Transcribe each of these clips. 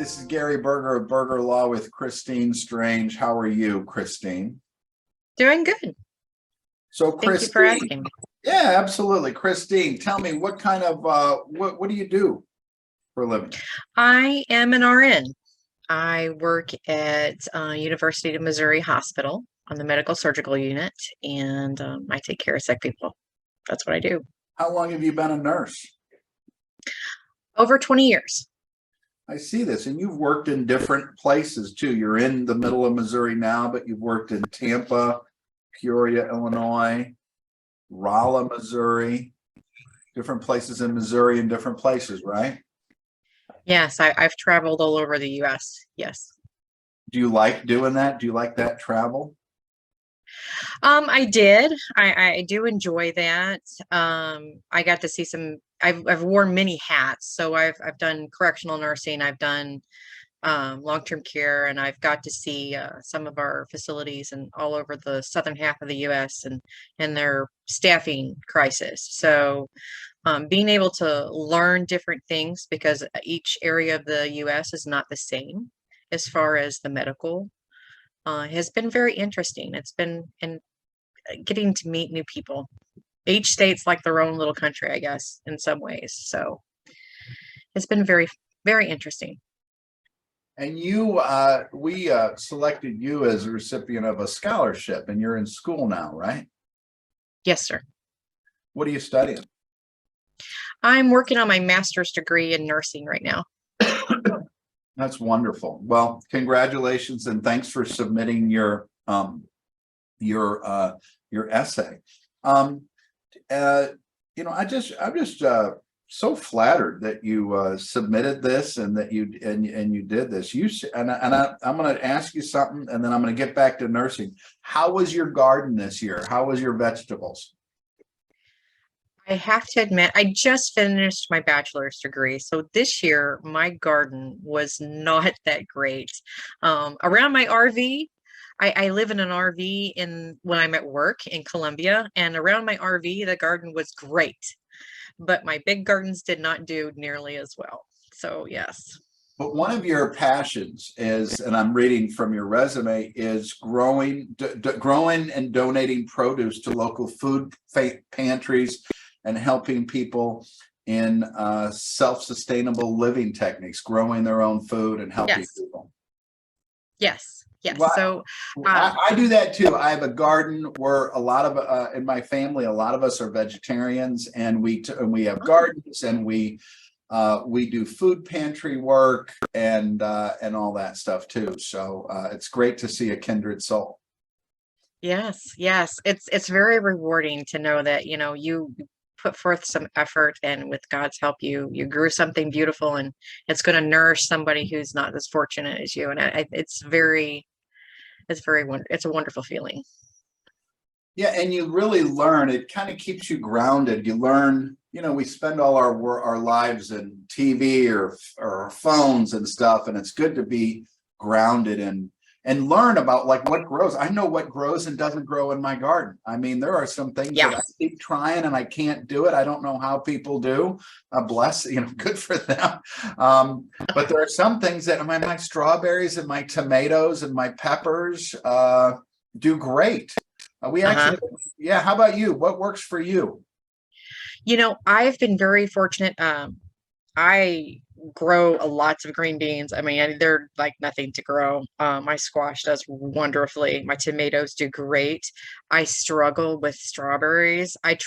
this is Gary Berger of Berger Law with Christine Strange. How are you, Christine? Doing good. So, Thank you for Christine, asking me. yeah, absolutely. Christine, tell me what kind of what do you do for a living? I am an RN. I work at University of Missouri Hospital on the medical surgical unit, and I take care of sick people. That's what I do. How long have you been a nurse? Over 20 years. I see this, and you've worked in different places too. You're in the middle of Missouri now, but you've worked in Tampa, Peoria, Illinois, Rolla, Missouri, different places in Missouri and different places, right? Yes, I've traveled all over the US. Yes. Do you like doing that? Do you like that travel? I did. I do enjoy that. I got to see some. I've worn many hats. So I've done correctional nursing. I've done long-term care, and I've got to see some of our facilities and all over the southern half of the U.S. and their staffing crisis. So being able to learn different things because each area of the U.S. is not the same as far as the medical has been very interesting. It's been and getting to meet new people. Each state's like their own little country, I guess, in some ways. So it's been very, very interesting. And you, we selected you as a recipient of a scholarship, and you're in school now, right? Yes, sir. What are you studying? I'm working on my master's degree in nursing right now. That's wonderful. Well, congratulations, and thanks for submitting your essay. I'm just so flattered that you submitted this and that you did this. I'm going to ask you something, and then I'm going to get back to nursing. How was your garden this year? How was your vegetables? I have to admit, I just finished my bachelor's degree. So this year, my garden was not that great. Around my RV, I live in an RV when I'm at work in Columbia, and around my RV, the garden was great, but my big gardens did not do nearly as well. So yes. But one of your passions is, and I'm reading from your resume, is growing and donating produce to local food pantries and helping people in self-sustainable living techniques, growing their own food and helping Yes. people. Yes. Yes. Well, So I do that too. I have a garden where a lot of in my family, a lot of us are vegetarians, and we have gardens, and we do food pantry work and all that stuff too. So it's great to see a kindred soul. yes, yes. It's very rewarding to know that, you put forth some effort, and with God's help you grew something beautiful, and it's going to nourish somebody who's not as fortunate as you. And it's a wonderful feeling. Yeah, and you really learn. It kind of keeps you grounded. You learn. We spend all our lives in TV or phones and stuff, and it's good to be grounded and learn about like what grows. I know what grows and doesn't grow in my garden. I mean, there are some things that I keep trying and I can't do it. I don't know how people do. Bless, good for them. But there are some things that my strawberries and my tomatoes and my peppers do great. We actually, yeah. How about you? What works for you? I've been very fortunate. I grow lots of green beans. I mean, they're like nothing to grow. My squash does wonderfully. My tomatoes do great. I struggle with strawberries. Have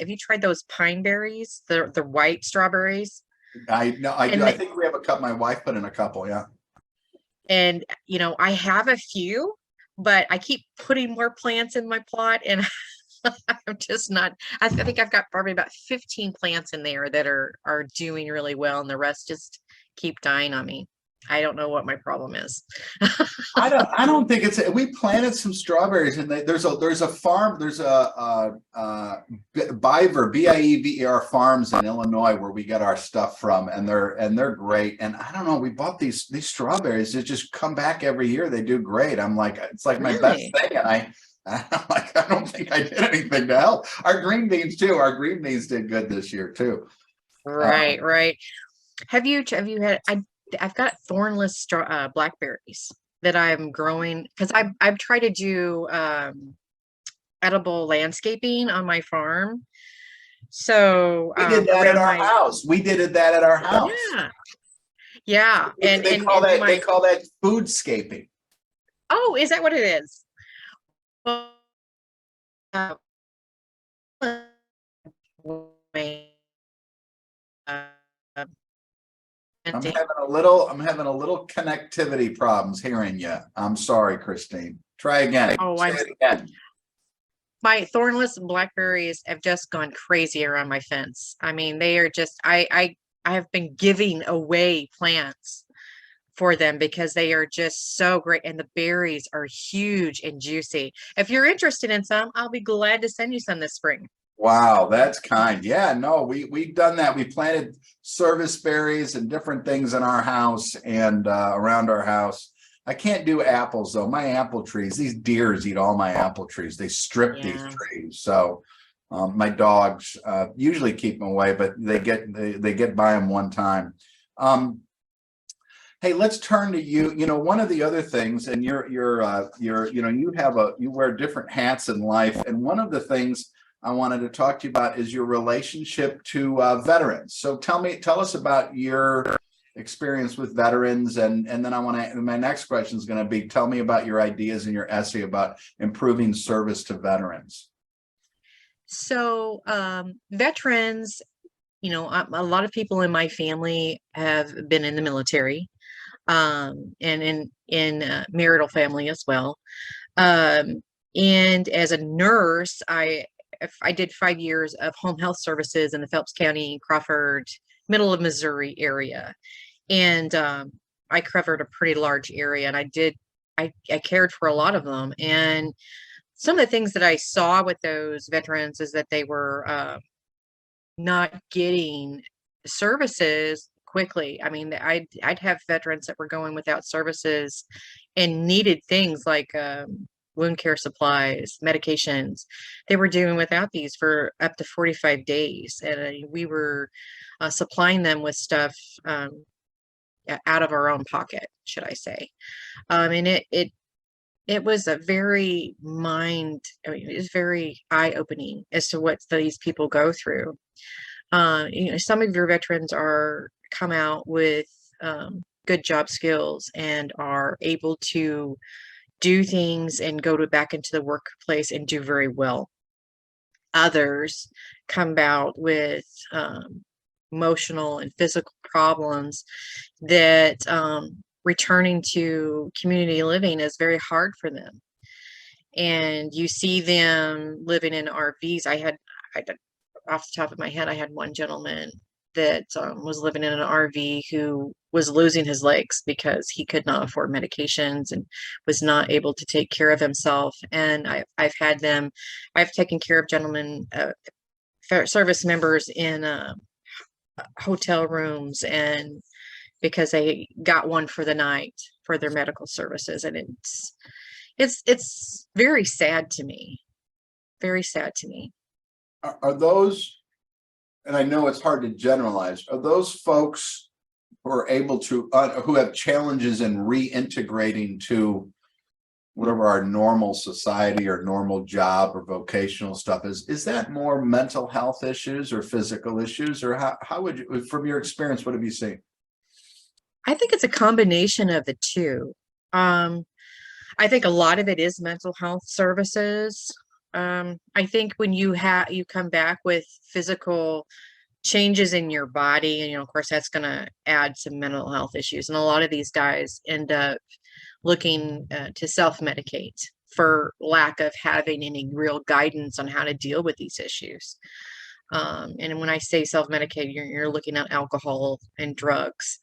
you tried those pine berries? The white strawberries? I know I do. I think we have a cup. My wife put in a couple. Yeah. And, I have a few, but I keep putting more plants in my plot, and I'm just not. I think I've got probably about 15 plants in there that are doing really well, and the rest just keep dying on me. I don't know what my problem is. I don't think it's. We planted some strawberries, and there's a farm. There's a Biever farms in Illinois where we get our stuff from, and they're great. And I don't know. We bought these strawberries that just come back every year. They do great. I'm like, it's like my best thing, and I don't think I did anything to help. Our green beans too. Our green beans did good this year too. Right. Have you had? I've got thornless blackberries that I'm growing because I've tried to do edible landscaping on my farm. So We did that at around our my house. We did that at our house. yeah, yeah, They call and that they my call that foodscaping. oh, is that what it is? Well, uh, uh, I'm having a little connectivity problems hearing you. I'm sorry, Christine. Try again. oh, Say it again. my thornless blackberries have just gone crazy around my fence. I mean, they are just I have been giving away plants for them because they are just so great and the berries are huge and juicy. If you're interested in some, I'll be glad to send you some this spring. Wow, that's kind. Yeah, no, we've done that. We planted service berries and different things in our house and around our house. I can't do apples though. My apple trees, these deers eat all my apple trees. They strip these Yeah. trees. So my dogs usually keep them away, but they get by them one time. Um, Hey, let's turn to you. You know, one of the other things, and you wear different hats in life, and one of the things I wanted to talk to you about is your relationship to veterans. So tell us about your experience with veterans, and then my next question is going to be, tell me about your ideas in your essay about improving service to veterans. So, veterans, a lot of people in my family have been in the military, and in marital family as well. Um, and as a nurse, I did 5 years of home health services in the Phelps County, Crawford, middle of Missouri area, and I covered a pretty large area, and I cared for a lot of them. And some of the things that I saw with those veterans is that they were not getting services quickly. I mean, I'd have veterans that were going without services and needed things like wound care supplies, medications. They were doing without these for up to 45 days, and we were supplying them with stuff out of our own pocket, should I say? And it was a very it was very eye-opening as to what these people go through. Some of your veterans are come out with good job skills and are able to do things and go back into the workplace and do very well. Others come out with emotional and physical problems that returning to community living is very hard for them. And you see them living in RVs. I off the top of my head, I had one gentleman that was living in an RV who was losing his legs because he could not afford medications and was not able to take care of himself. And I've taken care of gentlemen, service members in hotel rooms, and because they got one for the night for their medical services, and it's very sad to me, very sad to me. Are those, and I know it's hard to generalize, are those folks who are able to, who have challenges in reintegrating to whatever our normal society or normal job or vocational stuff is that more mental health issues or physical issues, or how would you, from your experience, what have you seen? I think it's a combination of the two. um I think a lot of it is mental health services. I think when you come back with physical changes in your body, and of course that's going to add some mental health issues, and a lot of these guys end up looking to self-medicate for lack of having any real guidance on how to deal with these issues. And when I say self-medicate, you're looking at alcohol and drugs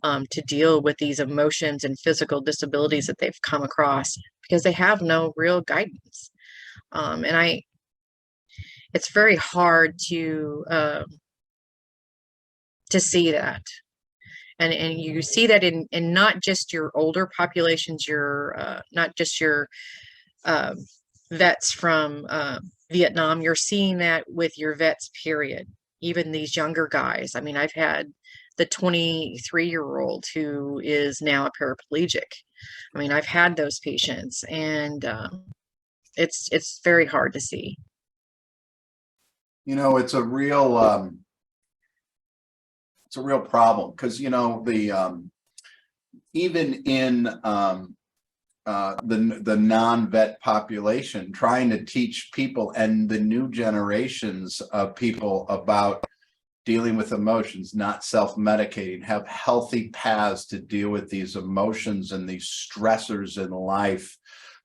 to deal with these emotions and physical disabilities that they've come across because they have no real guidance. And it's very hard to see that. And you see that in not just your older populations, your not just your uh, vets from Vietnam. You're seeing that with your vets, period. Even these younger guys. I mean, I've had the 23-year-old who is now a paraplegic. I mean, I've had those patients, and it's very hard to see. You know, it's a real problem because, you know, the even in the non-vet population, trying to teach people and the new generations of people about dealing with emotions, not self-medicating, have healthy paths to deal with these emotions and these stressors in life,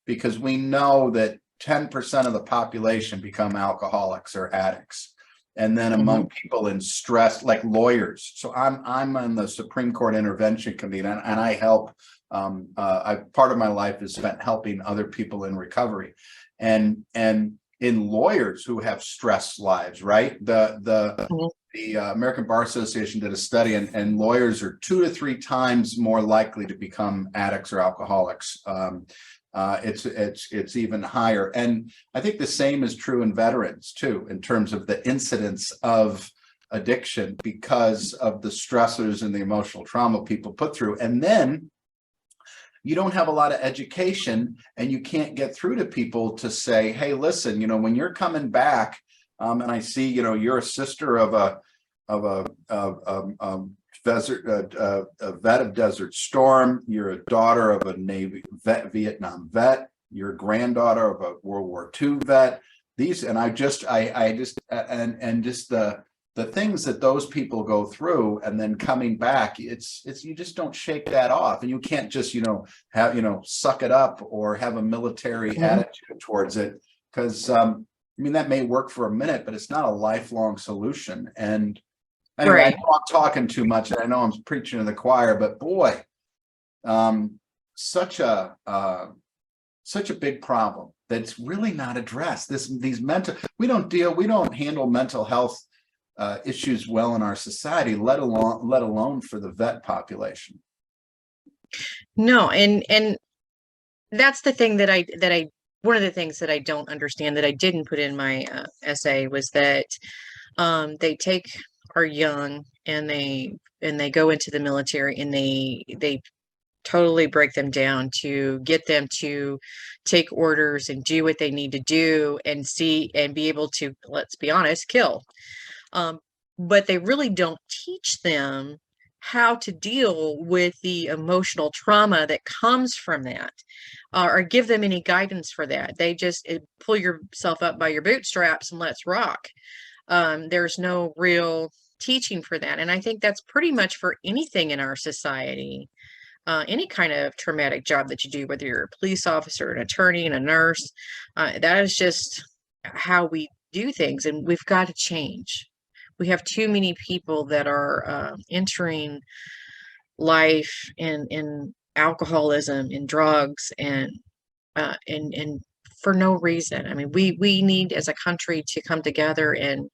because we know that 10% of the population become alcoholics or addicts. And then among people in stress, like lawyers. So I'm on the Supreme Court Intervention Committee, and I help. Part of my life is spent helping other people in recovery, and in lawyers who have stress lives. Right, the American Bar Association did a study, and lawyers are 2 to 3 times more likely to become addicts or alcoholics. It's even higher, and I think the same is true in veterans too, in terms of the incidence of addiction because of the stressors and the emotional trauma people put through. And then you don't have a lot of education, and you can't get through to people to say, hey, listen, you know, when you're coming back, and I see, you know, you're a sister of a desert, a vet of Desert Storm, you're a daughter of a Navy vet, Vietnam vet, you're a granddaughter of a World War II vet. These, and I just the things that those people go through, and then coming back, it's you just don't shake that off, and you can't just, you know, have, you know, suck it up or have a military attitude towards it, because I mean, that may work for a minute, but it's not a lifelong solution. And anyway, Right. I know I'm talking too much, and I know I'm preaching to the choir, but boy, such a big problem that's really not addressed. These mental, we don't handle mental health issues well in our society, let alone for the vet population. No, and that's the thing that I one of the things that I don't understand, that I didn't put in my essay, was that they take our young, and they go into the military, and they totally break them down to get them to take orders and do what they need to do, and see and be able to, let's be honest, kill. But they really don't teach them how to deal with the emotional trauma that comes from that, or give them any guidance for that. They just pull yourself up by your bootstraps and let's rock. There's no real teaching for that. And I think that's pretty much for anything in our society. Any kind of traumatic job that you do, whether you're a police officer, an attorney, and a nurse, that is just how we do things, and we've got to change. We have too many people that are entering life in alcoholism, in drugs, and for no reason. I mean, we need, as a country, to come together and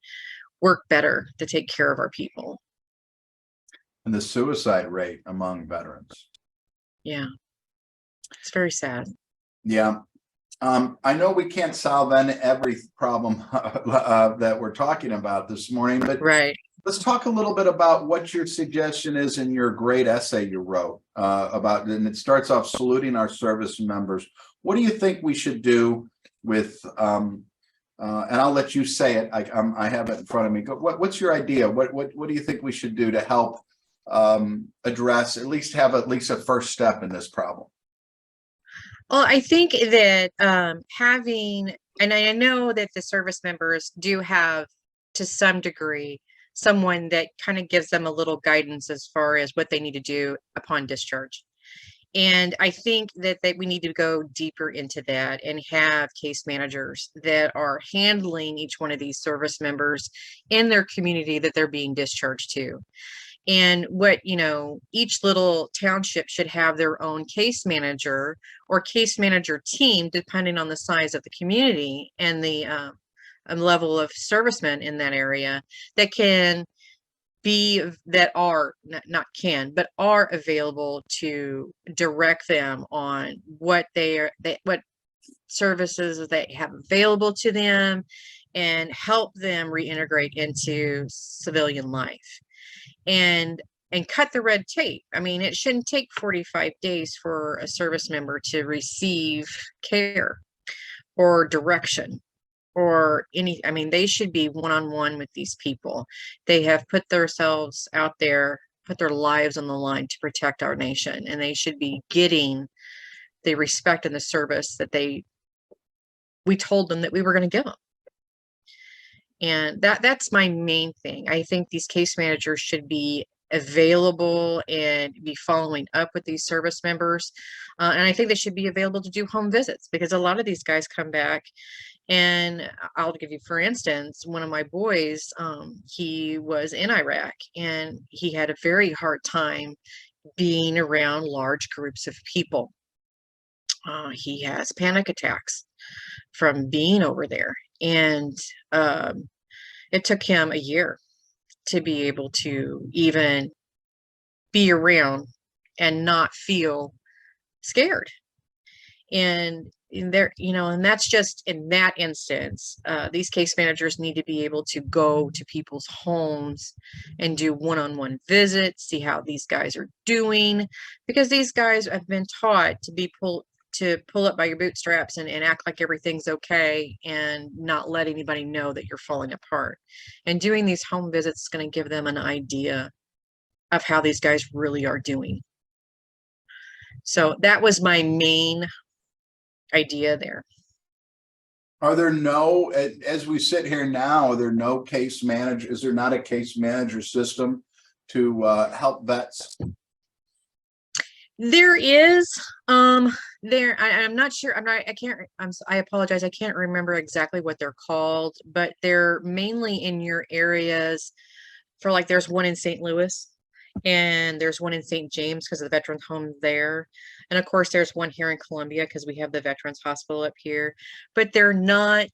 work better to take care of our people. And the suicide rate among veterans. Yeah, it's very sad. Yeah. I know we can't solve every problem that we're talking about this morning, but Right. let's talk a little bit about what your suggestion is in your great essay you wrote about, and it starts off saluting our service members. What do you think we should do with, and I'll let you say it. I have it in front of me. What's your idea? What do you think we should do to help address, at least a first step in this problem? Well, I think that having, and I know that the service members do have, to some degree, someone that kind of gives them a little guidance as far as what they need to do upon discharge. And I think that we need to go deeper into that and have case managers that are handling each one of these service members in their community that they're being discharged to. And each little township should have their own case manager or case manager team, depending on the size of the community and the level of servicemen in that area, that are available to direct them on what services they have available to them, and help them reintegrate into civilian life. And and cut the red tape. I mean, it shouldn't take 45 days for a service member to receive care or direction or any. I mean, they should be one-on-one with these people. They have put themselves out there, put their lives on the line to protect our nation, and they should be getting the respect and the service that we told them that we were going to give them. And that's my main thing. I think these case managers should be available and be following up with these service members. And I think they should be available to do home visits, because a lot of these guys come back. And I'll give you, for instance, one of my boys, he was in Iraq and he had a very hard time being around large groups of people. He has panic attacks from being over there. And it took him a year to be able to even be around and not feel scared. And in there, and that's just in that instance. These case managers need to be able to go to people's homes and do one-on-one visits, see how these guys are doing, because these guys have been taught to pull up by your bootstraps and act like everything's okay and not let anybody know that you're falling apart. And doing these home visits is going to give them an idea of how these guys really are doing. So that was my main idea there. Are there no, as we sit here now, are there no case manager? Is there not a case manager system to help vets? There is, I'm not sure, I apologize, I can't remember exactly what they're called, but they're mainly in your areas. For like, there's one in St. Louis and there's one in St. James because of the veterans home there. And of course there's one here in Columbia because we have the Veterans Hospital up here, but they're not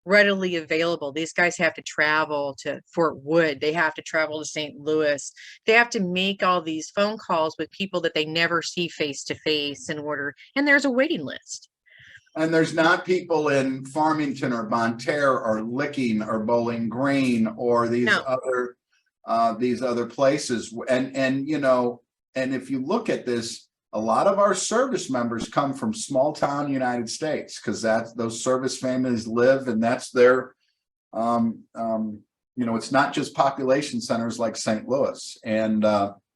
readily available. These guys have to travel to Fort Wood. They have to travel to St. Louis. They have to make all these phone calls with people that they never see face to face and there's a waiting list. And there's not people in Farmington or Bonterre or Licking or Bowling Green or these other places. And if you look at this, a lot of our service members come from small town United States, because those service families live, and that's their it's not just population centers like St. Louis, and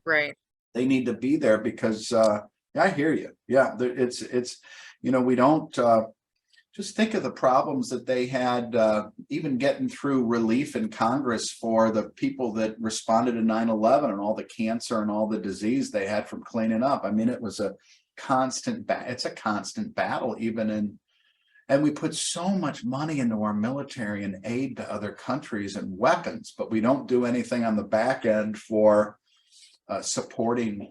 right, they need to be there because I hear you. Yeah, it's we don't just think of the problems that they had even getting through relief in Congress for the people that responded to 9/11 and all the cancer and all the disease they had from cleaning up. I mean, it was a constant it's a constant battle, and we put so much money into our military and aid to other countries and weapons, but we don't do anything on the back end for supporting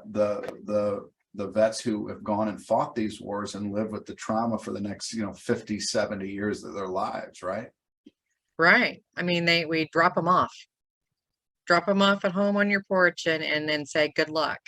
the vets who have gone and fought these wars and live with the trauma for the next 50, 70 years of their lives. Right. I mean, we drop them off at home on your porch and then say good luck.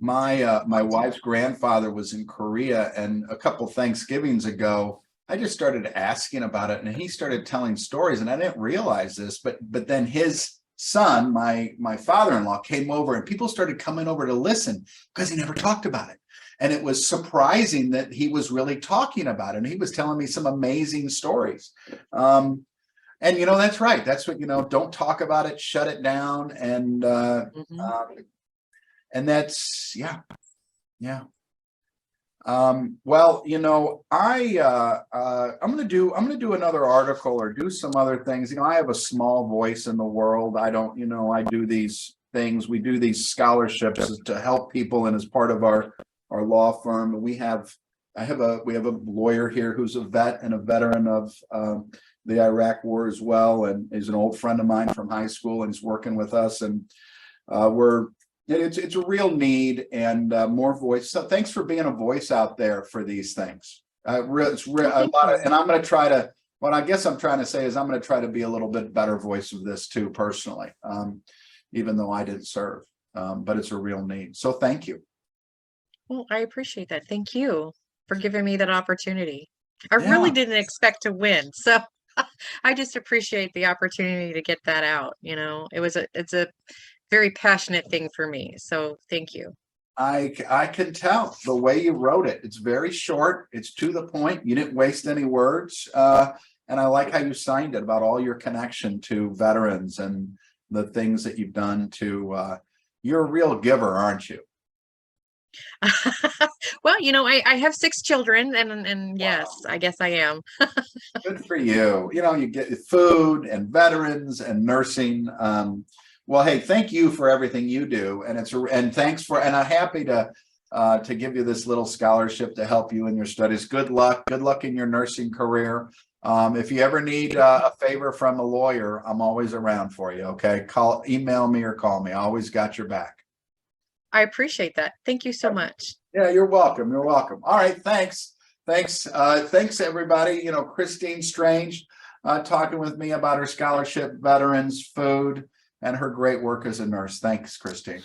My wife's grandfather was in Korea, and a couple Thanksgivings ago I just started asking about it, and he started telling stories, and I didn't realize this, but then his son, my father-in-law, came over, and people started coming over to listen because he never talked about it. And it was surprising that he was really talking about it. And he was telling me some amazing stories. And that's right. That's what, don't talk about it, shut it down. And and that's, yeah. Well, I'm going to do another article or do some other things. I have a small voice in the world. I don't, I do these things. We do these scholarships to help people. And as part of our law firm, we have a lawyer here who's a vet and a veteran of the Iraq War as well. And he's an old friend of mine from high school, and he's working with us. And it's a real need, and more voice. So thanks for being a voice out there for these things. It's a lot of, and I'm going to try to. What I guess I'm trying to say is I'm going to try to be a little bit better voice of this too, personally, even though I didn't serve. But it's a real need. So thank you. Well, I appreciate that. Thank you for giving me that opportunity. I really didn't expect to win, so I just appreciate the opportunity to get that out. It's a very passionate thing for me. So thank you. I can tell the way you wrote it. It's very short. It's to the point. You didn't waste any words. And I like how you signed it about all your connection to veterans and the things that you've done to, you're a real giver, aren't you? Well, I have 6 children and yes, Wow. I guess I am. Good for you. You get food and veterans and nursing. Well, hey, thank you for everything you do, and I'm happy to give you this little scholarship to help you in your studies. Good luck. Good luck in your nursing career. If you ever need a favor from a lawyer, I'm always around for you. Okay, email me or call me. I always got your back. I appreciate that. Thank you so much. Yeah, you're welcome. You're welcome. All right, thanks. Thanks everybody. Christine Strange talking with me about her scholarship, veterans, food, and her great work as a nurse. Thanks, Christine.